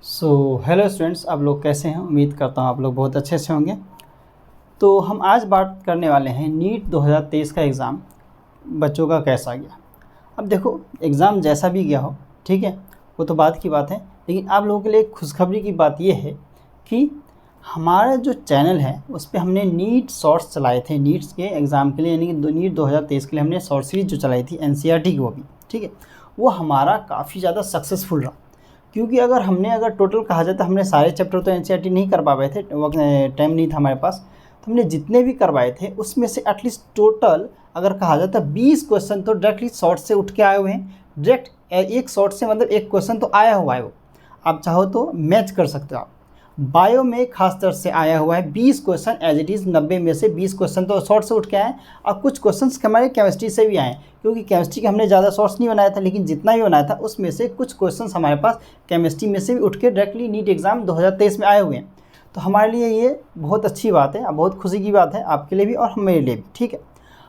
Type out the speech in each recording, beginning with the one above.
Hello students, आप लोग कैसे हैं? उम्मीद करता हूँ आप लोग बहुत अच्छे से होंगे। तो हम आज बात करने वाले हैं नीट 2023 का एग्ज़ाम बच्चों का कैसा गया। अब देखो, एग्ज़ाम जैसा भी गया हो, ठीक है, वो तो बात की बात है, लेकिन आप लोगों के लिए खुशखबरी की बात ये है कि हमारा जो चैनल है उस पे हमने नीट शॉर्ट्स चलाए थे नीट्स के एग्ज़ाम के लिए, यानी कि नीट 2023 के लिए हमने शॉर्ट सीरीज जो चलाई थी एनसीईआरटी की, वो भी ठीक है, वो हमारा काफ़ी ज़्यादा सक्सेसफुल रहा। क्योंकि अगर टोटल कहा जाए तो हमने सारे चैप्टर तो एनसीईआरटी नहीं कर पा पाए थे, वक्त टाइम नहीं था हमारे पास। तो हमने जितने भी करवाए थे उसमें से एटलीस्ट टोटल अगर कहा जाए तो 20 क्वेश्चन तो डायरेक्टली शॉर्ट से उठ के आए हुए हैं। डायरेक्ट एक शॉर्ट से मतलब एक क्वेश्चन तो आया हुआ है, वो आप चाहो तो मैच कर सकते हो। आप बायो में खास तौर से आया हुआ है 20 क्वेश्चन एज इट इज़, 90 में से 20 क्वेश्चन तो शॉर्ट से उठ के आए और कुछ क्वेश्चन हमारे केमिस्ट्री से भी आए, क्योंकि केमिस्ट्री के हमने ज़्यादा शॉर्ट्स नहीं बनाया था, लेकिन जितना भी बनाया था उसमें से कुछ क्वेश्चन हमारे पास केमिस्ट्री में से भी उठ के डायरेक्टली नीट एग्ज़ाम 2023 में आए हुए हैं। तो हमारे लिए ये बहुत अच्छी बात है, बहुत खुशी की बात है, आपके लिए भी और मेरे लिए भी, ठीक है।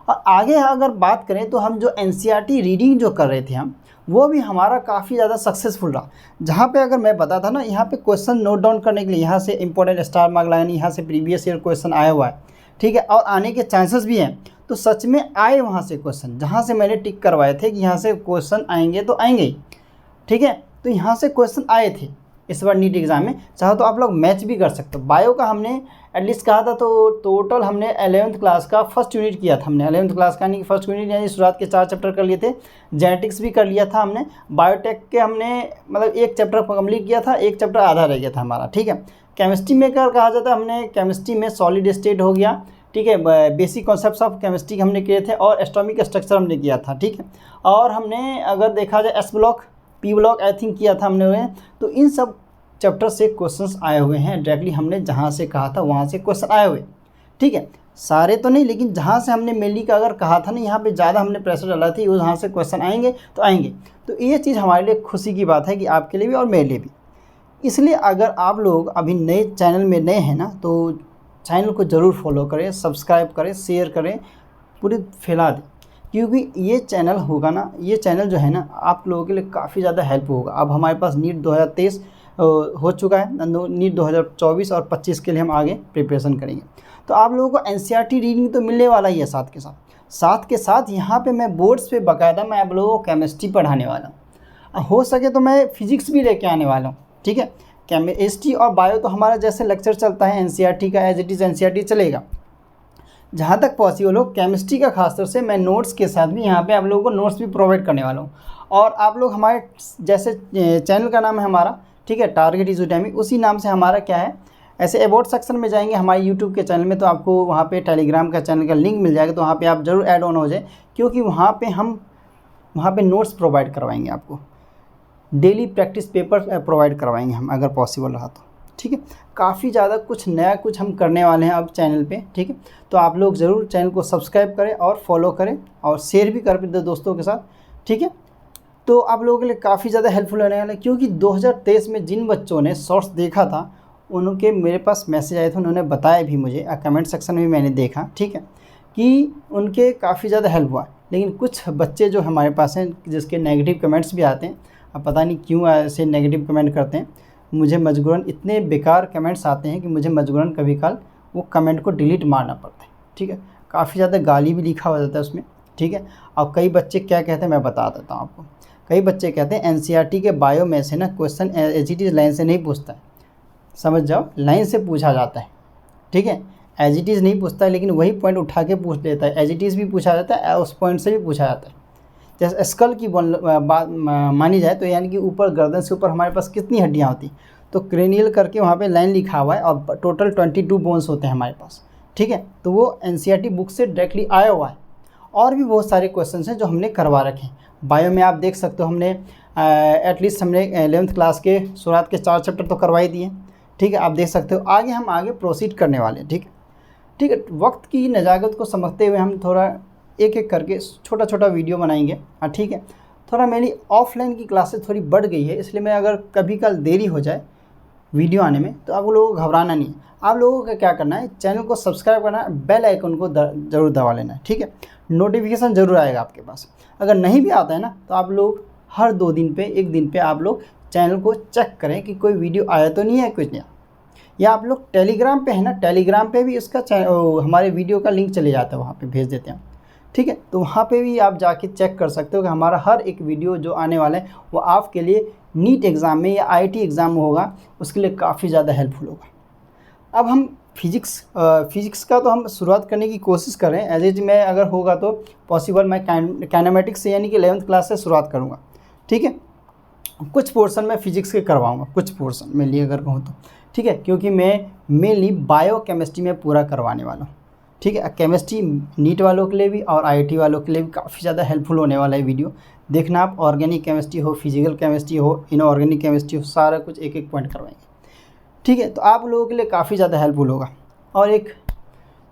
और आगे अगर बात करें तो हम जो एनसीईआरटी रीडिंग जो कर रहे थे हम, वो भी हमारा काफ़ी ज़्यादा सक्सेसफुल रहा। जहाँ पे अगर मैं बता था ना, यहाँ पे क्वेश्चन नोट डाउन करने के लिए यहाँ से इंपॉर्टेंट स्टार मार्क लगाने, यहाँ से प्रीवियस ईयर क्वेश्चन आया हुआ है, ठीक है, और आने के चांसेस भी हैं। तो सच में आए वहाँ से क्वेश्चन, जहाँ से मैंने टिक करवाए थे कि यहाँ से क्वेश्चन आएंगे तो आएंगे ही, ठीक है। तो यहाँ से क्वेश्चन आए थे इस बार नीट एग्ज़ाम में। चाहो तो आप लोग मैच भी कर सकते हो। बायो का हमने एटलीस्ट कहा था, तो टोटल हमने 11th क्लास का फर्स्ट यूनिट किया था हमने। 11th क्लास का यानी कि फर्स्ट यूनिट यानी शुरुआत के 4 चैप्टर कर लिए थे। जेनेटिक्स भी कर लिया था हमने। बायोटेक के हमने मतलब एक चैप्टर कंप्लीट किया था, एक चैप्टर आधा रह गया था हमारा, ठीक है। केमिस्ट्री में अगर कहा जाता है, हमने केमिस्ट्री में सॉलिड स्टेट हो गया, ठीक है, बेसिक कॉन्सेप्ट्स ऑफ केमिस्ट्री हमने किए थे, और एटॉमिक स्ट्रक्चर हमने किया था, ठीक है। और हमने अगर देखा जाए S block, P block I think किया था हमने। तो इन सब चैप्टर से क्वेश्चंस आए हुए हैं डायरेक्टली, हमने जहाँ से कहा था वहाँ से क्वेश्चन आए हुए, ठीक है। सारे तो नहीं, लेकिन जहाँ से हमने मेनली का अगर कहा था ना, यहाँ पे ज़्यादा हमने प्रेशर डाला थी, वहाँ से क्वेश्चन आएंगे तो आएंगे। तो ये चीज़ हमारे लिए खुशी की बात है कि आपके लिए भी और मेरे लिए भी। इसलिए अगर आप लोग अभी नए चैनल में नए हैं ना, तो चैनल को ज़रूर फॉलो करें, सब्सक्राइब करें, शेयर करें, पूरी फैला दें, क्योंकि ये चैनल होगा ना, ये चैनल जो है ना, आप लोगों के लिए काफ़ी ज़्यादा हेल्प होगा। अब हमारे पास नीट 2023 हो चुका है, नीट 2024 और 25 के लिए हम आगे प्रिपरेशन करेंगे। तो आप लोगों को एनसीईआरटी रीडिंग तो मिलने वाला ही है, साथ के साथ यहाँ पे मैं बोर्ड्स पे बाकायदा मैं आप लोगों को केमिस्ट्री पढ़ाने वाला हूँ। हो सके तो मैं फिजिक्स भी लेके आने वाला हूँ, ठीक है। केमिस्ट्री और बायो तो हमारा जैसे लेक्चर चलता है एनसीईआरटी का, एज इट इज़ एनसीईआरटी चलेगा। जहाँ तक पॉसिबल हो केमिस्ट्री का खासतौर से मैं नोट्स के साथ भी यहाँ पे आप लोगों को नोट्स भी प्रोवाइड करने वाला हूँ। और आप लोग हमारे जैसे चैनल का नाम है हमारा, ठीक है, टारगेट इज़ टाइमिंग, उसी नाम से हमारा क्या है, ऐसे अबाउट सेक्शन में जाएंगे हमारे यूट्यूब के चैनल में, तो आपको वहाँ पे टेलीग्राम का चैनल का लिंक मिल जाएगा। तो वहाँ पे आप ज़रूर ऐड ऑन हो जाए, क्योंकि वहाँ पे नोट्स प्रोवाइड करवाएंगे आपको, डेली प्रैक्टिस पेपर प्रोवाइड करवाएंगे हम अगर पॉसिबल रहा तो, ठीक है। काफ़ी ज़्यादा कुछ नया कुछ हम करने वाले हैं अब चैनल पे, ठीक है। तो आप लोग ज़रूर चैनल को सब्सक्राइब करें और फॉलो करें और शेयर भी कर दे दोस्तों के साथ, ठीक है। तो आप लोगों के लिए काफ़ी ज़्यादा हेल्पफुल होने वाला है, क्योंकि 2023 में जिन बच्चों ने शॉर्ट्स देखा था उनके मेरे पास मैसेज आए थे, उन्होंने बताया भी मुझे, कमेंट सेक्शन में मैंने देखा, ठीक है, कि उनके काफ़ी ज़्यादा हेल्प हुआ। लेकिन कुछ बच्चे जो हमारे पास हैं जिसके नेगेटिव कमेंट्स भी आते हैं, अब पता नहीं क्यों ऐसे नेगेटिव कमेंट करते हैं, मुझे मजबूरन इतने बेकार कमेंट्स आते हैं कि मुझे मजबूरन कभी काल वो कमेंट को डिलीट मारना पड़ता है, ठीक है। काफ़ी ज़्यादा गाली भी लिखा हो जाता है उसमें, ठीक है। और कई बच्चे क्या कहते हैं मैं बता देता हूँ आपको। कई बच्चे कहते हैं एनसीईआरटी के बायो में से ना question as it is line से नहीं पूछता है, समझ जाओ, लाइन से पूछा जाता है, ठीक है, एज इट इज़ नहीं पूछता है, लेकिन वही पॉइंट उठा के पूछ लेता है। एज इट इज़ भी पूछा जाता है, उस पॉइंट से भी पूछा जाता है। जैसे स्कल की बात मानी जाए तो, यानी कि ऊपर गर्दन से ऊपर हमारे पास कितनी हड्डियाँ होती, तो क्रेनियल करके वहाँ पे लाइन लिखा हुआ है, और टोटल 22 बोन्स होते हैं हमारे पास, ठीक है। तो वो एनसीईआरटी बुक से डायरेक्टली आया हुआ है। और भी बहुत सारे क्वेश्चन हैं जो हमने करवा रखे हैं। बायो में आप देख सकते हो, हमने एटलीस्ट हमने 11th क्लास के शुरुआत के 4 चैप्टर तो करवा ही दिए, ठीक है। आप देख सकते हो हम आगे प्रोसीड करने वाले हैं, ठीक है। वक्त की नज़ाकत को समझते हुए हम थोड़ा एक एक करके छोटा छोटा वीडियो बनाएंगे, हाँ, ठीक है। थोड़ा मेरी ऑफलाइन की क्लासेस थोड़ी बढ़ गई है, इसलिए मैं अगर कभी कल देरी हो जाए वीडियो आने में तो आप लोगों को घबराना नहीं है। आप लोगों को क्या करना है, चैनल को सब्सक्राइब करना है, बेल आइकन को ज़रूर दबा लेना है, ठीक है। नोटिफिकेशन ज़रूर आएगा आपके पास। अगर नहीं भी आता है ना, तो आप लोग हर 2 दिन पे, 1 दिन पे आप लोग चैनल को चेक करें कि कोई वीडियो आया तो नहीं है कुछ नया। या आप लोग टेलीग्राम पे है ना, टेलीग्राम पे भी उसका हमारे वीडियो का लिंक चले जाता है, वहाँ पे भेज देते हैं, ठीक है। तो वहाँ पे भी आप जाके चेक कर सकते हो कि हमारा हर एक वीडियो जो आने वाला है वो आपके लिए नीट एग्ज़ाम में या आईटी एग्ज़ाम में होगा, उसके लिए काफ़ी ज़्यादा हेल्पफुल होगा। अब हम फिज़िक्स का तो हम शुरुआत करने की कोशिश करें, एज मैं अगर होगा तो पॉसिबल मैं काइनेमेटिक्स से यानी कि 11th क्लास से शुरुआत करूँगा, ठीक है। कुछ पोर्शन मैं फिज़िक्स के करवाऊँगा, कुछ पोर्शन मेनली अगर कहूँ तो, ठीक है, क्योंकि मैं मेनली बायोकेमिस्ट्री में पूरा करवाने वाला हूँ, ठीक है। केमिस्ट्री नीट वालों के लिए भी और आईटी वालों के लिए भी काफ़ी ज़्यादा हेल्पफुल होने वाला है वीडियो। देखना आप ऑर्गेनिक केमिस्ट्री हो, फिजिकल केमिस्ट्री हो, इनऑर्गेनिक केमिस्ट्री हो, सारा कुछ एक एक पॉइंट करवाएंगे, ठीक है। तो आप लोगों के लिए काफ़ी ज़्यादा हेल्पफुल होगा। और एक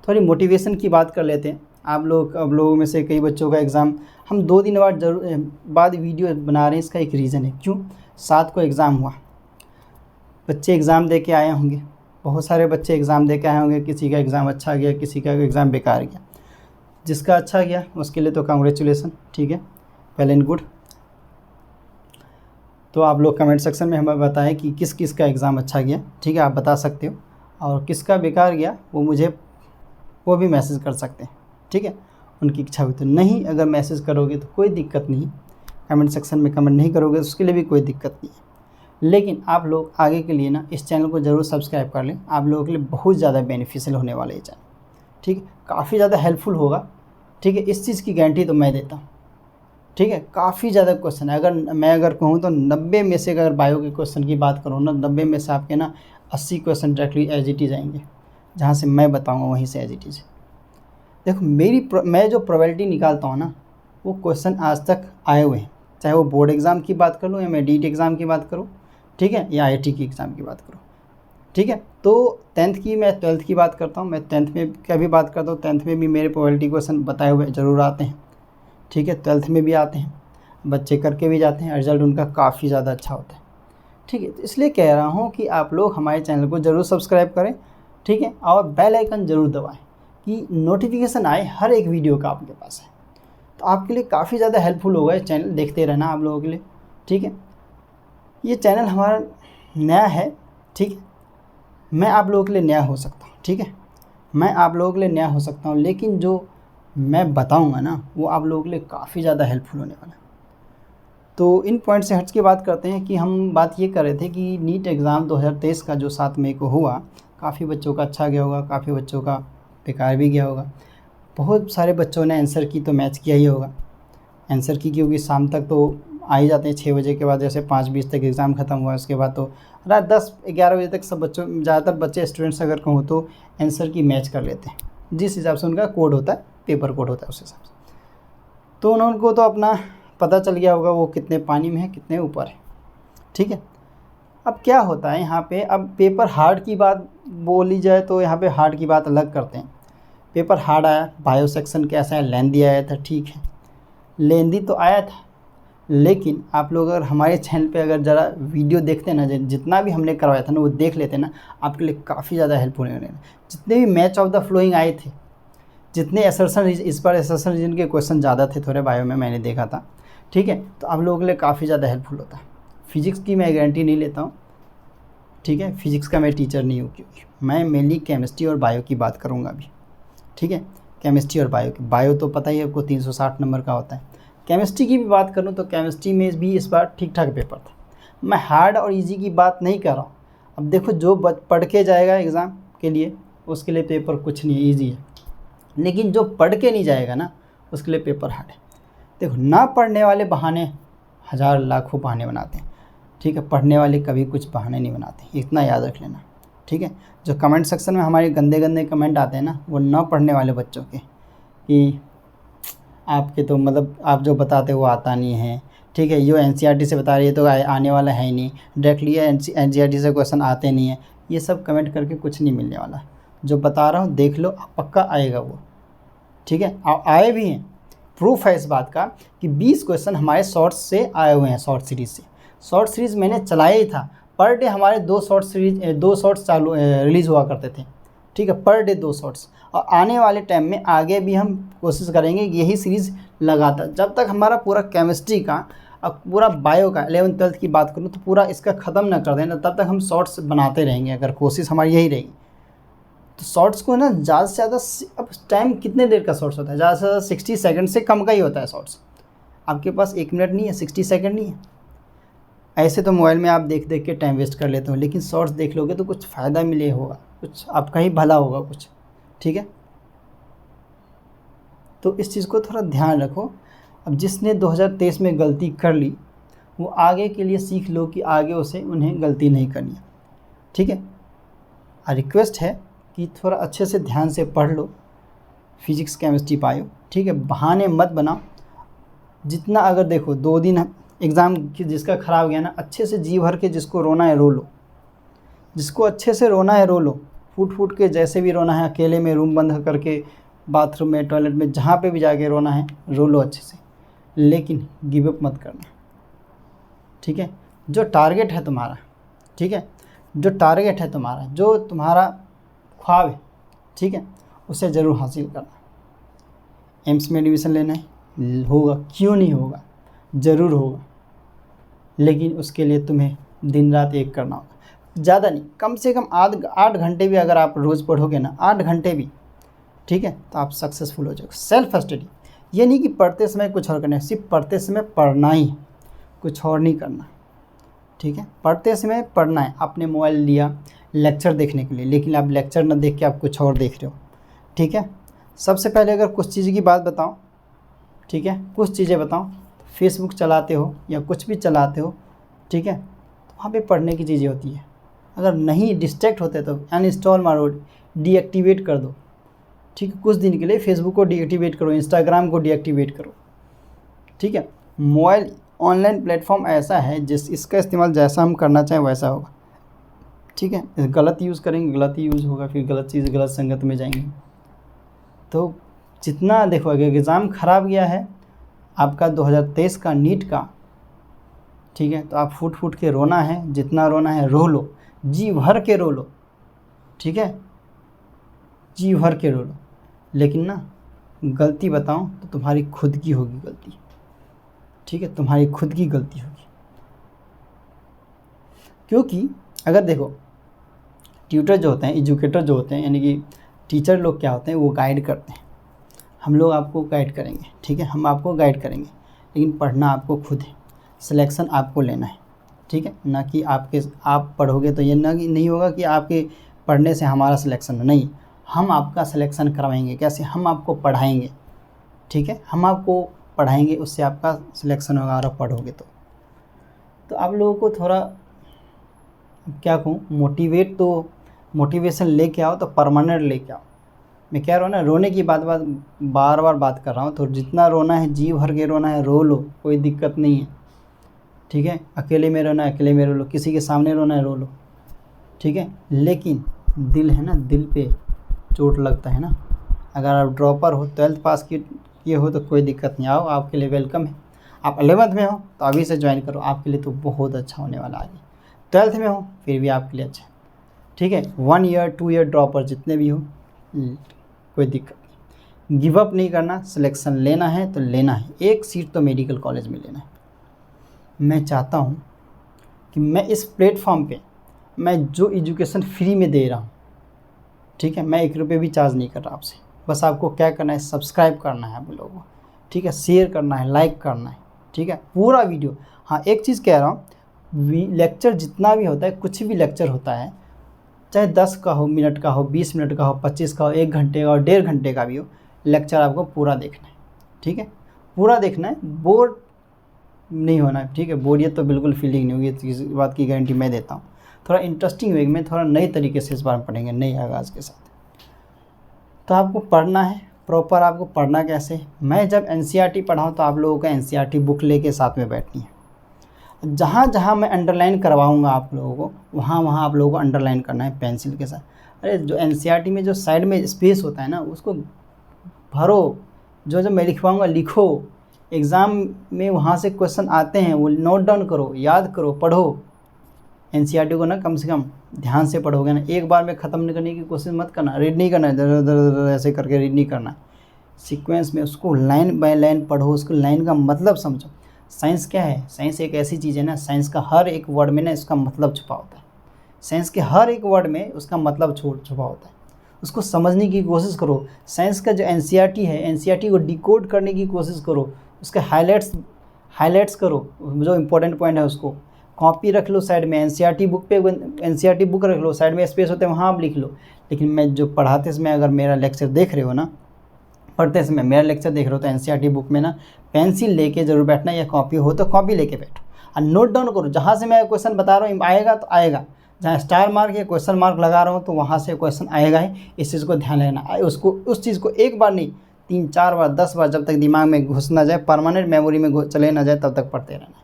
थोड़ी मोटिवेशन की बात कर लेते हैं। अब लोगों में से कई बच्चों का एग्ज़ाम हम 2 दिन बाद वीडियो बना रहे हैं, इसका एक रीज़न है। क्यों? 7 को एग्ज़ाम हुआ, बच्चे एग्ज़ाम दे के आए होंगे, बहुत सारे बच्चे एग्ज़ाम दे के आए होंगे, किसी का एग्ज़ाम अच्छा गया, किसी का एग्ज़ाम बेकार गया। जिसका अच्छा गया उसके लिए तो कांग्रेचुलेसन, ठीक है, वेल एंड गुड। तो आप लोग कमेंट सेक्शन में हमें बताएं कि किस किस का एग्ज़ाम अच्छा गया, ठीक है, आप बता सकते हो। और किसका बेकार गया वो भी मैसेज कर सकते हैं, ठीक है, उनकी इच्छा हुई तो। नहीं अगर मैसेज करोगे तो कोई दिक्कत नहीं, कमेंट सेक्शन में कमेंट नहीं करोगे तो उसके लिए भी कोई दिक्कत नहीं है। लेकिन आप लोग आगे के लिए ना इस चैनल को ज़रूर सब्सक्राइब कर लें, आप लोगों के लिए बहुत ज़्यादा बेनिफिशियल होने वाला ये चैनल, ठीक है, काफ़ी ज़्यादा हेल्पफुल होगा, ठीक है। इस चीज़ की गारंटी तो मैं देता हूँ, ठीक है। काफ़ी ज़्यादा क्वेश्चन है, अगर कहूँ तो 90 में से अगर बायो के क्वेश्चन की बात करूँ ना, 90 में से आपके ना 80 question directly as it is आएंगे, जहाँ से मैं बताऊँगा वहीं से एज इट इज़। देखो मैं जो प्रोबेबिलिटी निकालता हूँ ना, वो क्वेश्चन आज तक आए हुए हैं, चाहे वो बोर्ड एग्ज़ाम की बात कर लूँ या मैं डीट एग्ज़ाम की बात करूँ, ठीक है, या आईटी की एग्ज़ाम की बात करूँ, ठीक है। तो 10th की मैं 12th की बात करता हूँ, मैं 10th में क्या भी बात करता हूँ, 10th में भी मेरे प्रोबेबिलिटी क्वेश्चन बताए हुए ज़रूर आते हैं, ठीक है, 12th में भी आते हैं, बच्चे करके भी जाते हैं, रिज़ल्ट उनका काफ़ी ज़्यादा अच्छा होता है, ठीक है। तो इसलिए कह रहा हूँ कि आप लोग हमारे चैनल को ज़रूर सब्सक्राइब करें, ठीक है, और बेल आइकन ज़रूर दबाएं कि नोटिफिकेशन आए हर एक वीडियो का आपके पास है। तो आपके लिए काफ़ी ज़्यादा हेल्पफुल होगा, ये चैनल देखते रहना आप लोगों के लिए, ठीक है। ये चैनल हमारा नया है, ठीक है, मैं आप लोगों के लिए नया हो सकता हूँ, ठीक है, मैं आप लोगों के लिए नया हो सकता हूँ, लेकिन जो मैं बताऊँगा ना वो आप लोगों के लिए काफ़ी ज़्यादा हेल्पफुल होने वाला है। तो इन पॉइंट से हट के बात करते हैं कि हम बात ये कर रहे थे कि नीट एग्ज़ाम 2023 का जो 7 मई को हुआ, काफ़ी बच्चों का अच्छा गया होगा, काफ़ी बच्चों का बेकार भी गया होगा। बहुत सारे बच्चों ने आंसर की तो मैच किया ही होगा, आंसर की, क्योंकि शाम तक तो आ ही जाते हैं 6 बजे के बाद, जैसे 5:20 तक एग्ज़ाम ख़त्म हुआ, उसके बाद तो रात 10-11 बजे तक सब बच्चों, ज़्यादातर बच्चे स्टूडेंट्स अगर कहूँ तो आंसर की मैच कर लेते हैं, जिस हिसाब से उनका कोड होता है, पेपर कोड होता है उस हिसाब से। तो उनको तो अपना पता चल गया होगा वो कितने पानी में है, कितने ऊपर है, ठीक है। अब क्या होता है यहाँ पे, अब पेपर हार्ड की बात बोली जाए तो यहाँ पे हार्ड की बात अलग करते हैं। पेपर हार्ड आया, बायो सेक्शन कैसा है, लेंदी आया था, ठीक है, लेंदी तो आया था, लेकिन आप लोग अगर हमारे चैनल पे अगर ज़रा वीडियो देखते हैं ना, जितना भी हमने करवाया था ना वो देख लेते हैं ना, आपके लिए काफ़ी ज़्यादा हेल्पफुल होने वाला। जितने भी मैच ऑफ द फ्लोइंग आए थे, जितने असर्शन, इस बार असर्शन रीजन के क्वेश्चन ज़्यादा थे थोड़े बायो में, मैंने देखा था, ठीक है। तो आप लोगों के लिए काफ़ी ज़्यादा हेल्पफुल होता है। फिजिक्स की मैं गारंटी नहीं लेता हूँ, ठीक है, फिजिक्स का मैं टीचर नहीं हूँ, क्योंकि मैं मेनली केमिस्ट्री और बायो की बात करूँगा अभी, ठीक है। केमिस्ट्री और बायो तो पता ही है आपको 360 नंबर का होता है। केमिस्ट्री की भी बात करूँ तो केमिस्ट्री में भी इस बार ठीक ठाक पेपर था। मैं हार्ड और इजी की बात नहीं कर रहा हूँ। अब देखो जो पढ़ के जाएगा एग्ज़ाम के लिए उसके लिए पेपर कुछ नहीं, ईजी है, लेकिन जो पढ़ के नहीं जाएगा ना उसके लिए पेपर हार्ड है। देखो ना पढ़ने वाले बहाने हज़ार लाखों बहाने बनाते हैं, ठीक है, पढ़ने वाले कभी कुछ बहाने नहीं बनाते, इतना याद रख लेना, ठीक है। जो कमेंट सेक्शन में हमारे गंदे गंदे कमेंट आते हैं ना, वो ना पढ़ने वाले बच्चों के, कि आपके तो मतलब आप जो बताते हो वो आता नहीं है, ठीक है, यो एनसीईआरटी से बता रही है तो आने वाला है ही नहीं, डायरेक्टली एनसीईआरटी से क्वेश्चन आते नहीं है, ये सब कमेंट करके कुछ नहीं मिलने वाला। जो बता रहा हूँ देख लो, पक्का आएगा वो, ठीक है, आए भी हैं। प्रूफ है इस बात का कि 20 क्वेश्चन हमारे शॉर्ट्स से आए हुए हैं, शॉर्ट सीरीज़ से। शॉर्ट सीरीज़ मैंने चलाया ही था, पर डे हमारे 2 शॉर्ट्स चालू रिलीज़ हुआ करते थे, ठीक है, पर डे 2 शॉर्ट्स। और आने वाले टाइम में आगे भी हम कोशिश करेंगे कि यही सीरीज़ लगातार, जब तक हमारा पूरा केमिस्ट्री का अब पूरा बायो का 11th 12th की बात करूँ तो पूरा इसका ख़त्म ना कर देना, तब तक हम शॉर्ट्स बनाते रहेंगे, अगर कोशिश हमारी यही रहेगी। तो शॉर्ट्स को ना ज़्यादा से ज़्यादा, अब टाइम कितने देर का शॉर्ट्स होता है, ज़्यादा से ज़्यादा 60 सेकंड से कम का ही होता है शॉर्ट्स। आपके पास 1 मिनट नहीं है, 60 सेकंड नहीं है। ऐसे तो मोबाइल में आप देख देख के टाइम वेस्ट कर लेते हो, लेकिन शॉर्ट्स देख लोगे तो कुछ फ़ायदा मिले होगा, कुछ आपका ही भला होगा कुछ, ठीक है। तो इस चीज़ को थोड़ा ध्यान रखो। अब जिसने 2023 में गलती कर ली वो आगे के लिए सीख लो कि आगे उसे उन्हें गलती नहीं करनी है, ठीक है। रिक्वेस्ट है कि थोड़ा अच्छे से ध्यान से पढ़ लो फिजिक्स केमिस्ट्री बायो, ठीक है। बहाने मत बनाओ। जितना अगर देखो 2 दिन एग्ज़ाम जिसका ख़राब गया ना, अच्छे से जी भर के जिसको रोना है रो लो, जिसको अच्छे से रोना है रो लो, फूट फूट के जैसे भी रोना है, अकेले में रूम बंद करके, बाथरूम में, टॉयलेट में, जहाँ पे भी जाके रोना है रो लो अच्छे से, लेकिन गिव अप मत करना, ठीक है। जो टारगेट है तुम्हारा, ठीक है, जो टारगेट है तुम्हारा, जो तुम्हारा ख्वाब है, ठीक है, उसे ज़रूर हासिल करना। एम्स में एडमिशन लेना है, होगा, क्यों नहीं होगा, ज़रूर होगा, लेकिन उसके लिए तुम्हें दिन रात एक करना होगा। ज़्यादा नहीं, कम से कम 8 घंटे भी अगर आप रोज़ पढ़ोगे ना, 8 घंटे भी, ठीक है, तो आप सक्सेसफुल हो जाओगे। सेल्फ स्टडी, ये नहीं कि पढ़ते समय कुछ और करना है, सिर्फ पढ़ते समय पढ़ना ही, कुछ और नहीं करना, ठीक है। पढ़ते समय पढ़ना है। आपने मोबाइल लिया लेक्चर देखने के लिए, लेकिन आप लेक्चर न देख के आप कुछ और देख रहे हो, ठीक है। सबसे पहले अगर कुछ चीज़ की बात बताऊं, ठीक है, कुछ चीज़ें बताऊं, फेसबुक चलाते हो या कुछ भी चलाते हो, ठीक है, तो वहाँ पे पढ़ने की चीज़ें होती है। अगर नहीं डिस्ट्रैक्ट होते तो अनइंस्टॉल मारो, डीएक्टिवेट कर दो, ठीक है। कुछ दिन के लिए फेसबुक को डीएक्टिवेट करो, इंस्टाग्राम को डीएक्टिवेट करो, ठीक है। मोबाइल ऑनलाइन प्लेटफॉर्म ऐसा है इसका इस्तेमाल जैसा हम करना चाहें वैसा होगा, ठीक है। गलत यूज़ करेंगे गलत ही यूज़ होगा, फिर गलत चीज़ गलत संगत में जाएंगे। तो जितना देखो, अगर एग्ज़ाम ख़राब गया है आपका 2023 का नीट का, ठीक है, तो आप फूट फूट के रोना है, जितना रोना है रो लो, जी भर के रो लो, ठीक है, जी भर के रो लो। लेकिन ना गलती बताऊं तो तुम्हारी खुद की होगी गलती, ठीक है, तुम्हारी खुद की गलती होगी। क्योंकि अगर देखो ट्यूटर जो होते हैं, एजुकेटर जो होते हैं, यानी कि टीचर लोग क्या होते हैं, वो गाइड करते हैं। हम लोग आपको गाइड करेंगे, ठीक है, हम आपको गाइड करेंगे, लेकिन पढ़ना आपको खुद है, सिलेक्शन आपको लेना है, ठीक है। ना कि आप पढ़ोगे तो ये ना कि नहीं होगा कि आपके पढ़ने से हमारा सिलेक्शन नहीं, हम आपका सिलेक्शन करवाएंगे। कैसे? हम आपको पढ़ाएंगे, ठीक है, हम आपको पढ़ाएंगे, उससे आपका सिलेक्शन होगा और आप पढ़ोगे तो आप लोगों को थोड़ा क्या कहूँ, मोटिवेशन लेके आओ तो परमानेंट लेके आओ। मैं कह रहा हूँ ना, रोने की बार बार बात कर रहा हूँ, तो जितना रोना है जी भर के रोना है, रो लो, कोई दिक्कत नहीं है, ठीक है। अकेले में रोना है अकेले में रो लो, किसी के सामने रोना है रो लो, ठीक है। लेकिन दिल है ना, दिल पे चोट लगता है ना। अगर आप ड्रॉपर हो, 12th पास किए हो तो कोई दिक्कत नहीं, आओ, आपके लिए वेलकम है। आप 11th में हो तो अभी से ज्वाइन करो, आपके लिए तो बहुत अच्छा होने वाला आगे। 12th में हो फिर भी आपके लिए अच्छा है, ठीक है। 1 ईयर 2 ईयर ड्रॉपर जितने भी हो, कोई दिक्कत नहीं, गिव अप नहीं करना। सिलेक्शन लेना है तो लेना है, एक सीट तो मेडिकल कॉलेज में लेना है। मैं चाहता हूँ कि मैं इस प्लेटफॉर्म पे मैं जो एजुकेशन फ्री में दे रहा हूँ, ठीक है, मैं 1 रुपये भी चार्ज नहीं कर रहा आपसे। बस आपको क्या करना है, सब्सक्राइब करना है आप लोगों को, ठीक है, शेयर करना है, लाइक करना है, ठीक है, पूरा वीडियो। हाँ, एक चीज़ कह रहा हूँ, लेक्चर जितना भी होता है, कुछ भी लेक्चर होता है, चाहे 10 का हो, मिनट का हो, 20 मिनट का हो, 25 का हो, 1 घंटे का हो, 1.5 घंटे का भी हो, लेक्चर आपको पूरा देखना है, ठीक है, पूरा देखना है, बोर नहीं होना है, ठीक है। बोरियत तो बिल्कुल फीलिंग नहीं होगी, इस बात की गारंटी मैं देता हूँ। थोड़ा इंटरेस्टिंग वे में, थोड़ा नए तरीके से इस बार में पढ़ेंगे, नए आगाज़ के साथ। तो आपको पढ़ना है प्रॉपर। आपको पढ़ना कैसे, मैं जब एनसीईआरटी पढ़ाऊँ तो आप लोगों को एनसीईआरटी बुक लेके साथ में बैठनी है। जहाँ जहाँ मैं अंडरलाइन करवाऊँगा आप लोगों को, वहाँ वहाँ आप लोगों को अंडरलाइन करना है पेंसिल के साथ। अरे जो एनसीईआरटी में जो साइड में स्पेस होता है ना, उसको भरो, जो मैं लिखवाऊँगा लिखो। एग्ज़ाम में वहाँ से क्वेश्चन आते हैं, वो नोट डाउन करो, याद करो, पढ़ो। एनसीईआरटी को ना कम से कम ध्यान से पढ़ोगे ना, एक बार में ख़त्म नहीं करने की कोशिश मत करना। रीड नहीं करना है, दर ऐसे करके रीड नहीं करना है, सीक्वेंस में उसको लाइन बाय लाइन पढ़ो, उसको लाइन का मतलब समझो। साइंस क्या है? साइंस एक ऐसी चीज़ है ना, साइंस का हर एक वर्ड में ना इसका मतलब छुपा होता है। साइंस के हर एक वर्ड में उसका मतलब छुपा होता है। उसको समझने की कोशिश करो। साइंस का जो एनसीईआरटी है, एनसीईआरटी को डिकोड करने की कोशिश करो। उसके हाइलाइट्स करो, जो इम्पोर्टेंट पॉइंट है उसको कॉपी रख लो साइड में। एनसीईआरटी बुक पे एनसीईआरटी बुक रख लो, साइड में स्पेस होते हैं वहाँ आप लिख लो। लेकिन मैं जो पढ़ाते समय अगर मेरा लेक्चर देख रहे हो ना, पढ़ते समय मेरा लेक्चर देख रहे हो तो एनसीईआरटी बुक में ना पेंसिल लेके जरूर बैठना, या कॉपी हो तो कॉपी लेके बैठो और नोट डाउन करो। जहाँ से मैं क्वेश्चन बता रहा हूँ आएगा तो आएगा, जहाँ स्टार मार्क या क्वेश्चन मार्क लगा रहा हूँ तो वहाँ से क्वेश्चन आएगा ही। इस चीज़ को ध्यान रखना। उसको उस चीज़ को एक बार नहीं 3-4 बार 10 बार, जब तक दिमाग में घुस ना जाए, परमानेंट मेमोरी में चले ना जाए, तब तक पढ़ते रहना।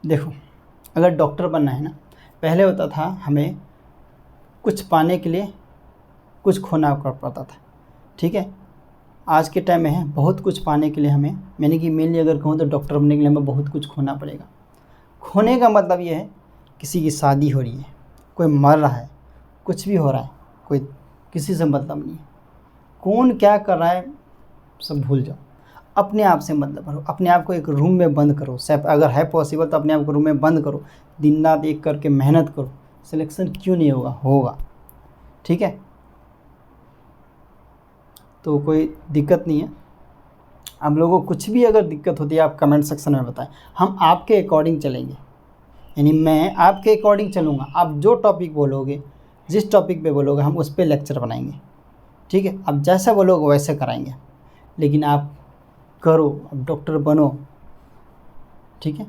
देखो, अगर डॉक्टर बनना है ना, पहले होता था हमें कुछ पाने के लिए कुछ खोना पड़ता था, ठीक है। आज के टाइम में है बहुत कुछ पाने के लिए हमें, मैंने कि मेनली अगर कहूँ तो डॉक्टर बनने के लिए हमें बहुत कुछ खोना पड़ेगा। खोने का मतलब ये है, किसी की शादी हो रही है, कोई मर रहा है, कुछ भी हो रहा है, कोई किसी से मतलब नहीं है, कौन क्या कर रहा है सब भूल जाओ। अपने आप से मतलब करो, अपने आप को एक रूम में बंद करो। अगर है पॉसिबल तो अपने आप को रूम में बंद करो, दिन रात एक करके मेहनत करो। सिलेक्शन क्यों नहीं होगा? होगा, ठीक है। तो कोई दिक्कत नहीं है। आप लोगों को कुछ भी अगर दिक्कत होती है आप कमेंट सेक्शन में बताएं, हम आपके अकॉर्डिंग चलेंगे। यानी मैं आपके अकॉर्डिंग चलूँगा। आप जो टॉपिक बोलोगे, जिस टॉपिक पे बोलोगे, हम उस पर लेक्चर बनाएंगे, ठीक है। आप जैसा बोलोगे वैसे कराएंगे, लेकिन आप करो, अब डॉक्टर बनो, ठीक है।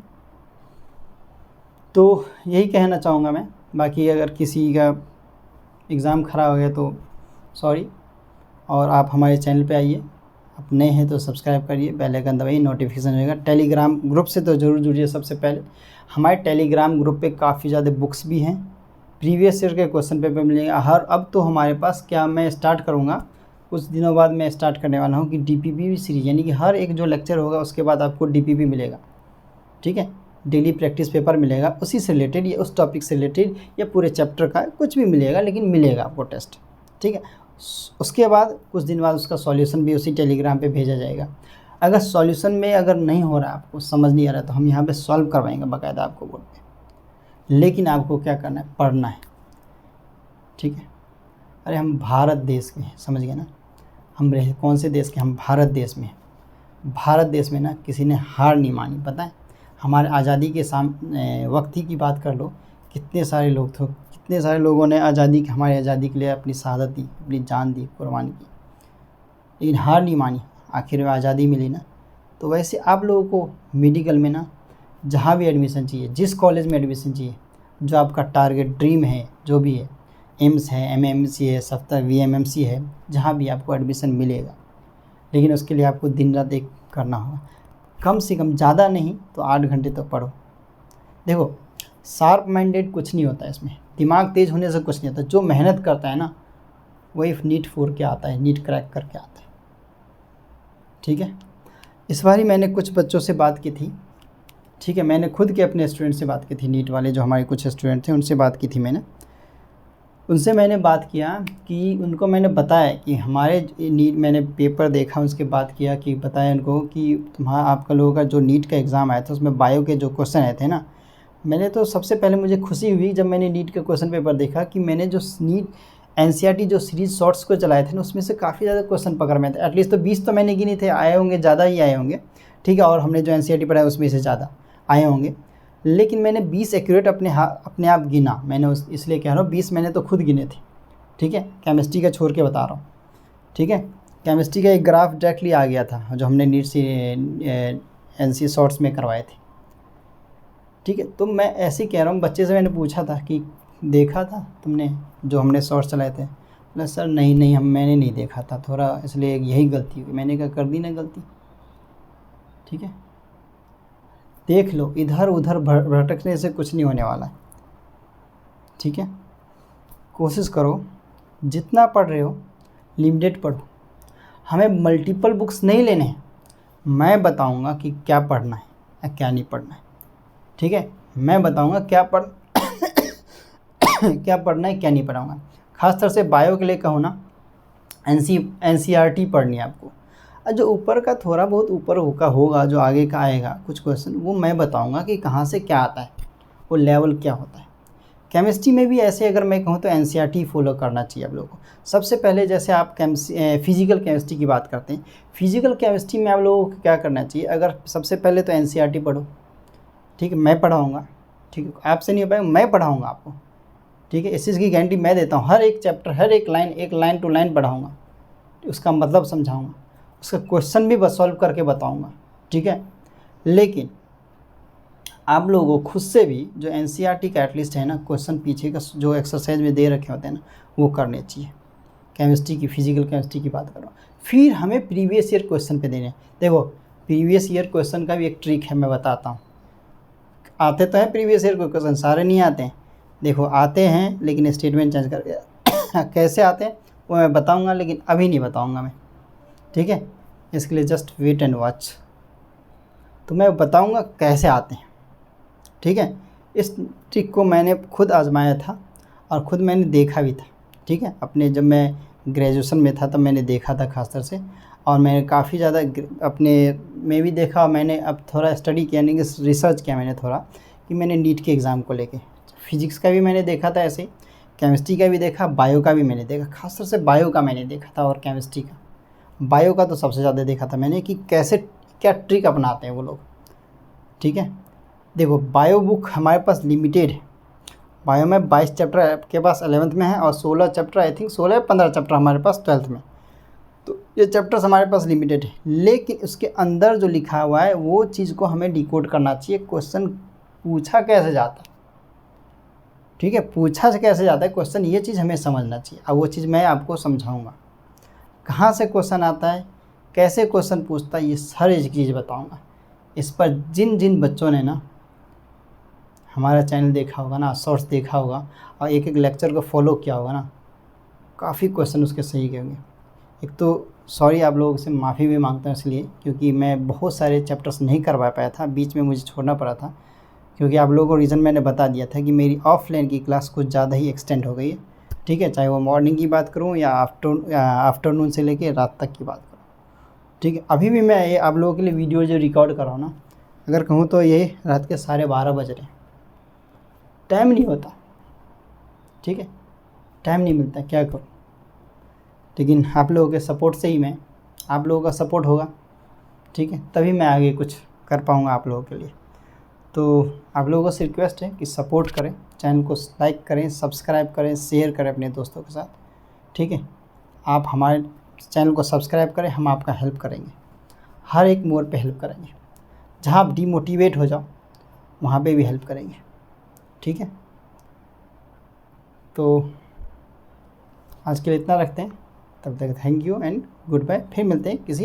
तो यही कहना चाहूँगा मैं। बाकी अगर किसी का एग्ज़ाम ख़राब हो गया तो सॉरी, और आप हमारे चैनल पे आइए। आप नए हैं तो सब्सक्राइब करिए, बेल आइकन दबाइए, नोटिफिकेशन होगा। टेलीग्राम ग्रुप से तो ज़रूर जुड़िए। सबसे पहले हमारे टेलीग्राम ग्रुप पे काफ़ी ज़्यादा बुक्स भी हैं, प्रीवियस ईयर के क्वेश्चन पेपर मिलेंगे हर। अब तो हमारे पास क्या, मैं स्टार्ट करूँगा कुछ दिनों बाद, मैं स्टार्ट करने वाला हूँ कि डीपीपी सीरीज, यानी कि हर एक जो लेक्चर होगा उसके बाद आपको डीपीपी मिलेगा, ठीक है। डेली प्रैक्टिस पेपर मिलेगा, उसी से रिलेटेड या उस टॉपिक से रिलेटेड या पूरे चैप्टर का कुछ भी मिलेगा, लेकिन मिलेगा आपको टेस्ट, ठीक है। उसके बाद कुछ दिन बाद उसका सॉल्यूशन भी उसी टेलीग्राम पे भेजा जाएगा। अगर सॉल्यूशन में अगर नहीं हो रहा, आपको समझ नहीं आ रहा, तो हम यहाँ पे सॉल्व करवाएंगे बाकायदा आपको बोर्ड पे। लेकिन आपको क्या करना है? पढ़ना है, ठीक है। अरे हम भारत देश के हैं, समझ गए ना। हम रहे कौन से देश के? हम भारत देश में हैं। भारत देश में ना किसी ने हार नहीं मानी, पता है। हमारे आज़ादी के वक्त ही की बात कर लो, कितने सारे लोग थे, कितने सारे लोगों ने हमारी आज़ादी के लिए अपनी शहादत दी, अपनी जान दी, कुर्बानी की, लेकिन हार नहीं मानी। आखिर में आज़ादी मिली ना। तो वैसे आप लोगों को मेडिकल में ना जहाँ भी एडमिशन चाहिए, जिस कॉलेज में एडमिशन चाहिए, जो आपका टारगेट ड्रीम है, जो भी है, एम्स है, एमएमसी है, सफ्तर वीएमएमसी है, जहाँ भी आपको एडमिशन मिलेगा। लेकिन उसके लिए आपको दिन रात एक करना होगा, कम से कम, ज़्यादा नहीं तो 8 घंटे तो पढ़ो। देखो, शार्प माइंडेड कुछ नहीं होता है इसमें, दिमाग तेज़ होने से कुछ नहीं होता। जो मेहनत करता है ना वही नीट 4 के आता है, नीट क्रैक करके आता है, ठीक है। इस बार ही मैंने कुछ बच्चों से बात की थी, ठीक है। मैंने खुद के अपने स्टूडेंट से बात की थी, नीट वाले जो हमारे कुछ स्टूडेंट थे उनसे बात की थी मैंने। उनसे मैंने बात किया कि उनको मैंने बताया कि हमारे नीट, मैंने पेपर देखा, उसके बाद किया कि बताया उनको कि तुम्हारा आपका लोगों का जो नीट का एग्ज़ाम आया था उसमें बायो के जो क्वेश्चन आए थे ना, मैंने तो सबसे पहले मुझे खुशी हुई जब मैंने नीट का क्वेश्चन पेपर देखा कि मैंने जो नीट एनसीईआरटी जो सीरीज शॉर्ट्स को चलाए थे ना, उसमें से काफ़ी ज़्यादा क्वेश्चन पकड़ में थे। एटलीस्ट तो 20 तो मैंने गिने थे, आए होंगे, ज़्यादा ही आए होंगे, ठीक है। और हमने जो एनसीईआरटी पढ़ा उसमें से ज़्यादा आए होंगे, लेकिन मैंने 20 एक्यूरेट अपने आप गिना। मैंने इसलिए कह रहा हूँ 20 मैंने तो खुद गिने थे, ठीक है। केमिस्ट्री का छोड़ के बता रहा हूँ, ठीक है। केमिस्ट्री का एक ग्राफ डायरेक्टली आ गया था जो हमने नीट से एनसी शॉर्ट्स में करवाए थे, ठीक है। तो मैं ऐसे ही कह रहा हूँ, बच्चे से मैंने पूछा था कि देखा था तुमने जो हमने शॉर्ट्स चलाए थे? बोला सर नहीं मैंने नहीं देखा था, थोड़ा इसलिए यही गलती हुई। मैंने कहा कर दी ना गलती, ठीक है। देख लो, इधर उधर भटकने से कुछ नहीं होने वाला है, ठीक है। कोशिश करो, जितना पढ़ रहे हो लिमिटेड पढ़ो। हमें मल्टीपल बुक्स नहीं लेने हैं, मैं बताऊंगा कि क्या पढ़ना है या क्या नहीं पढ़ना है, ठीक है। मैं बताऊंगा क्या क्या पढ़ना है, क्या नहीं पढ़ाऊंगा। खासतौर से बायो के लिए कहूँ ना, एनसीईआरटी पढ़नी है आपको। और जो ऊपर का थोड़ा बहुत ऊपर होगा जो आगे का आएगा कुछ क्वेश्चन, वो मैं बताऊंगा कि कहाँ से क्या आता है, वो लेवल क्या होता है। केमिस्ट्री में भी ऐसे अगर मैं कहूँ तो एनसीईआरटी फॉलो करना चाहिए आप लोगों को। सबसे पहले जैसे आप फिजिकल केमिस्ट्री की बात करते हैं, फिजिकल केमिस्ट्री में आप लोगों को क्या करना चाहिए, अगर सबसे पहले तो एनसीईआरटी पढ़ो, ठीक है, मैं पढ़ाऊँगा, ठीक है, आपसे नहीं हो पाएगा, मैं पढ़ाऊँगा आपको, ठीक है, इस चीज़ की गारंटी मैं देता हूँ। हर एक चैप्टर, हर एक लाइन टू लाइन पढ़ाऊँगा, उसका मतलब समझाऊँगा, उसका क्वेश्चन भी सॉल्व करके बताऊँगा, ठीक है। लेकिन आप लोगों को खुद से भी जो एनसीईआरटी का एटलीस्ट है ना, क्वेश्चन पीछे का जो एक्सरसाइज में दे रखे होते हैं ना, वो करने चाहिए। केमिस्ट्री की, फिजिकल केमिस्ट्री की बात कर रहा हूँ। फिर हमें प्रीवियस ईयर क्वेश्चन पे देने हैं। देखो प्रीवियस ईयर क्वेश्चन का भी एक ट्रिक है, मैं बताता हूँ। आते तो हैं प्रीवियस ईयर क्वेश्चन, सारे नहीं आते हैं, देखो आते हैं लेकिन स्टेटमेंट चेंज कर दिया कैसे आते हैं वो मैं बताऊँगा, लेकिन अभी नहीं बताऊँगा मैं, ठीक है। इसके लिए जस्ट वेट एंड वॉच, तो मैं बताऊँगा कैसे आते हैं, ठीक है। इस ट्रिक को मैंने खुद आजमाया था और ख़ुद मैंने देखा भी था, ठीक है। अपने जब मैं ग्रेजुएशन में था तब मैंने देखा था खासतौर से, और मैंने काफ़ी ज़्यादा अपने में भी देखा, और मैंने अब थोड़ा स्टडी किया, यानी कि रिसर्च किया मैंने थोड़ा, कि मैंने नीट के एग्ज़ाम को लेके फिजिक्स का भी मैंने देखा था ऐसे ही, केमिस्ट्री का भी देखा, बायो का भी मैंने देखा, खासतौर से बायो का मैंने देखा था, और केमिस्ट्री का, बायो का तो सबसे ज़्यादा देखा था मैंने कि कैसे क्या ट्रिक अपनाते हैं वो लोग, ठीक है। देखो बायो बुक हमारे पास लिमिटेड है, बायो में 22 चैप्टर आपके पास 11th में है, और 16 चैप्टर, आई थिंक 16 या 15 चैप्टर हमारे पास 12th में, तो ये चैप्टर्स हमारे पास लिमिटेड है। लेकिन उसके अंदर जो लिखा हुआ है वो चीज़ को हमें डिकोड करना चाहिए, क्वेश्चन पूछा कैसे जाता है, ठीक है, पूछा से कैसे जाता है क्वेश्चन, ये चीज़ हमें समझना चाहिए। अब वो चीज़ मैं आपको समझाऊंगा, कहाँ से क्वेश्चन आता है, कैसे क्वेश्चन पूछता है, ये सारी चीज़ बताऊंगा। इस पर जिन जिन बच्चों ने ना हमारा चैनल देखा होगा ना, शॉर्ट्स देखा होगा, और एक एक लेक्चर को फॉलो किया होगा ना, काफ़ी क्वेश्चन उसके सही के होंगे। एक तो सॉरी आप लोगों से माफ़ी भी मांगता हूँ इसलिए, क्योंकि मैं बहुत सारे चैप्टर्स नहीं करवा पाया था, बीच में मुझे छोड़ना पड़ा था, क्योंकि आप लोगों को रीज़न मैंने बता दिया था कि मेरी ऑफलाइन की क्लास कुछ ज़्यादा ही एक्सटेंड हो गई है, ठीक है, चाहे वो मॉर्निंग की बात करूँ या आफ्टरनून से लेके रात तक की बात करूँ, ठीक है। अभी भी मैं ये आप लोगों के लिए वीडियो जो रिकॉर्ड कर रहा हूँ ना, अगर कहूँ तो ये रात के 12:30 बज रहे हैं, टाइम नहीं होता, ठीक है, टाइम नहीं मिलता, क्या करूँ। लेकिन आप लोगों के सपोर्ट से ही मैं, आप लोगों का सपोर्ट होगा, ठीक है, तभी मैं आगे कुछ कर पाऊँगा आप लोगों के लिए। तो आप लोगों से रिक्वेस्ट है कि सपोर्ट करें, चैनल को लाइक करें, सब्सक्राइब करें, शेयर करें अपने दोस्तों के साथ, ठीक है। आप हमारे चैनल को सब्सक्राइब करें, हम आपका हेल्प करेंगे, हर एक मोड़ पे हेल्प करेंगे, जहाँ आप डिमोटिवेट हो जाओ वहाँ पे भी हेल्प करेंगे, ठीक है। तो आज के लिए इतना रखते हैं, तब तक thank you and goodbye, फिर मिलते हैं किसी